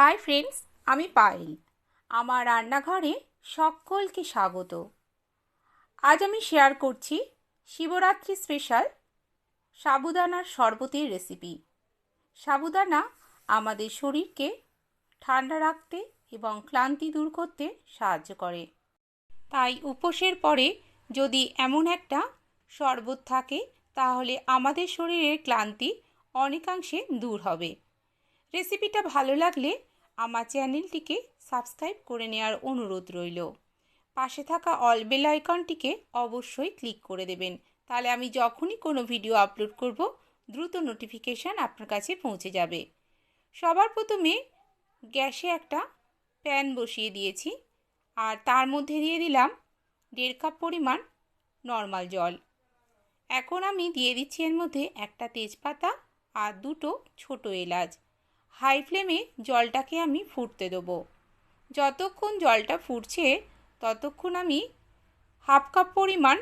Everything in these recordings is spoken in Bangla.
হাই ফ্রেন্ডস, আমি পায়েল। আমার রান্নাঘরে সকলকে স্বাগত। আজ আমি শেয়ার করছি শিবরাত্রি স্পেশাল সাবুদানার শরবতের রেসিপি। সাবুদানা আমাদের শরীরকে ঠান্ডা রাখতে এবং ক্লান্তি দূর করতে সাহায্য করে। তাই উপোসের পরে যদি এমন একটা শরবত থাকে তাহলে আমাদের শরীরের ক্লান্তি অনেকাংশে দূর হবে। রেসিপিটা ভালো লাগলে আমার চ্যানেলটিকে সাবস্ক্রাইব করে নেওয়ার অনুরোধ রইল। পাশে থাকা অল বেল আইকনটিকে অবশ্যই ক্লিক করে দেবেন, তাহলে আমি যখনই কোনো ভিডিও আপলোড করব দ্রুত নোটিফিকেশান আপনার কাছে পৌঁছে যাবে। সবার প্রথমে গ্যাসে একটা প্যান বসিয়ে দিয়েছি আর তার মধ্যে দিয়ে দিলাম 1.5 কাপ পরিমাণ নর্মাল জল। এখন আমি দিয়ে দিচ্ছি এর মধ্যে একটা তেজপাতা আর 2টো ছোটো এলাচ। হাই ফ্লেমে জলটাকে আমি ফুটতে দেবো। যতক্ষণ জলটা ফুটছে ততক্ষণ আমি 1/2 কাপ পরিমাণ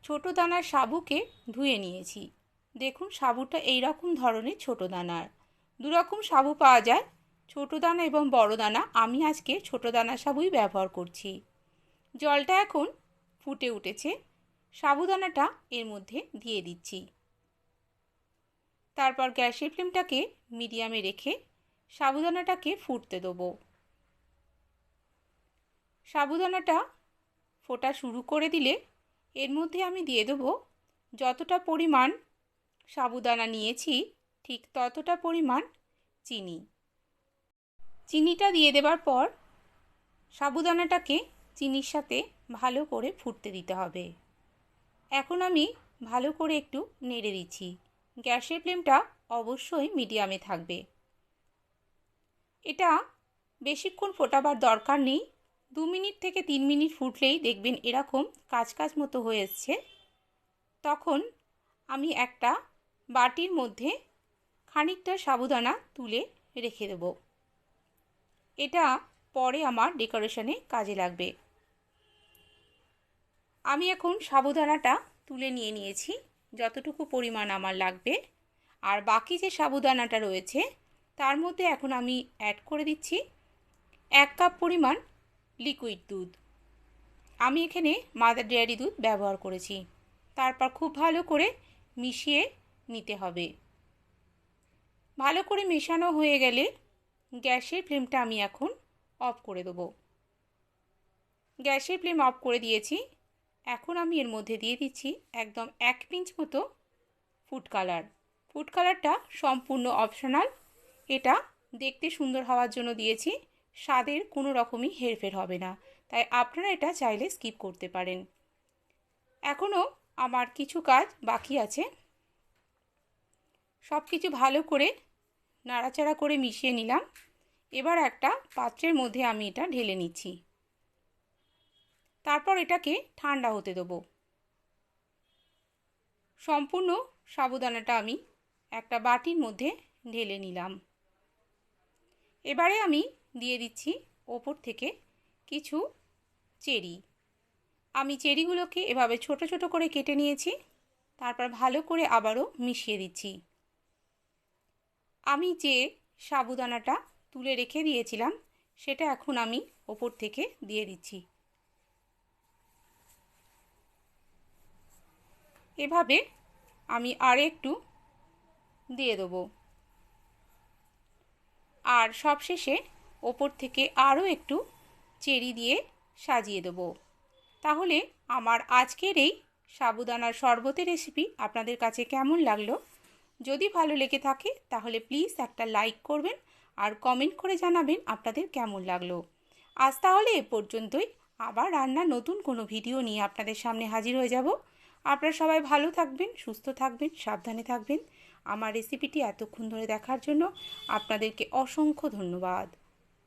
ছোটো দানার সাবুকে ধুয়ে নিয়েছি। দেখুন, সাবুটা এই রকম ধরনের ছোটো দানার। 2 রকম সাবু পাওয়া যায়, ছোটো দানা এবং বড় দানা। আমি আজকে ছোটো দানার সাবুই ব্যবহার করছি। জলটা এখন ফুটে উঠেছে, সাবুদানাটা এর মধ্যে দিয়ে দিচ্ছি। তারপর গ্যাসের ফ্লেমটাকে মিডিয়ামে রেখে সাবুদানাটাকে ফুটতে দেবো। সাবুদানাটা ফোটা শুরু করে দিলে এর মধ্যে আমি দিয়ে দেবো যতটা পরিমাণ সাবুদানা নিয়েছি ঠিক ততটা পরিমাণ চিনি। চিনিটা দিয়ে দেবার পর সাবুদানাটাকে চিনির সাথে ভালো করে ফুটতে দিতে হবে। এখন আমি ভালো করে একটু নেড়ে দিচ্ছি। গ্যাসের ফ্লেমটা অবশ্যই মিডিয়ামে থাকবে। এটা বেশিক্ষণ ফোটাবার দরকার নেই, 2 মিনিট থেকে 3 মিনিট ফুটলেই দেখবেন এরকম কাঁচ মতো হয়ে এসছে। তখন আমি একটা বাটির মধ্যে খানিকটা সাবুদানা তুলে রেখে দেব। এটা পরে আমার ডেকোরেশনে কাজে লাগবে। আমি এখন সাবুদানাটা তুলে নিয়েছি যতটুকু পরিমাণ আমার লাগবে। আর বাকি যে সাবুদানাটা রয়েছে তার মধ্যে এখন আমি অ্যাড করে দিচ্ছি 1 কাপ পরিমাণ লিকুইড দুধ। আমি এখানে মাদার ডেয়ারি দুধ ব্যবহার করেছি। তারপর খুব ভালো করে মিশিয়ে নিতে হবে। ভালো করে মেশানো হয়ে গেলে গ্যাসের ফ্লেমটা আমি এখন অফ করে দেবো। গ্যাসের ফ্লেম অফ করে দিয়েছি। এখন আমি এর মধ্যে দিয়ে দিচ্ছি একদম 1 পিঞ্চ মতো ফুড কালার। ফুড কালারটা সম্পূর্ণ অপশনাল, এটা দেখতে সুন্দর হওয়ার জন্য দিয়েছি, স্বাদের কোনো রকমই হেরফের হবে না, তাই আপনারা এটা চাইলে স্কিপ করতে পারেন। এখনও আমার কিছু কাজ বাকি আছে। সব কিছু ভালো করে নাড়াচাড়া করে মিশিয়ে নিলাম। এবার একটা পাত্রের মধ্যে আমি এটা ঢেলে নিচ্ছি। তারপর এটাকে ঠান্ডা হতে দেবো। সম্পূর্ণ সাবুদানাটা আমি একটা বাটির মধ্যে ঢেলে নিলাম। এবারে আমি দিয়ে দিচ্ছি ওপর থেকে কিছু চেরি। আমি চেরিগুলোকে এভাবে ছোট ছোট করে কেটে নিয়েছি। তারপর ভালো করে আবারও মিশিয়ে দিচ্ছি। আমি যে সাবুদানাটা তুলে রেখে দিয়েছিলাম সেটা এখন আমি ওপর থেকে দিয়ে দিচ্ছি। এভাবে আমি আর একটু দিয়ে দেবো। আর সবশেষে ওপর থেকে আরও একটু চেরি দিয়ে সাজিয়ে দেবো। তাহলে আমার আজকের এই সাবুদানার শরবতের রেসিপি আপনাদের কাছে কেমন লাগলো? যদি ভালো লেগে থাকে তাহলে প্লিজ একটা লাইক করবেন আর কমেন্ট করে জানাবেন আপনাদের কেমন লাগলো। আজ তাহলে এ পর্যন্তই। আবার রান্নার নতুন কোনো ভিডিও নিয়ে আপনাদের সামনে হাজির হয়ে যাব। আপনারা সবাই ভালো থাকবেন, সুস্থ থাকবেন, সাবধানে থাকবেন। আমার রেসিপিটি এতক্ষণ ধরে দেখার জন্য আপনাদেরকে অসংখ্য ধন্যবাদ।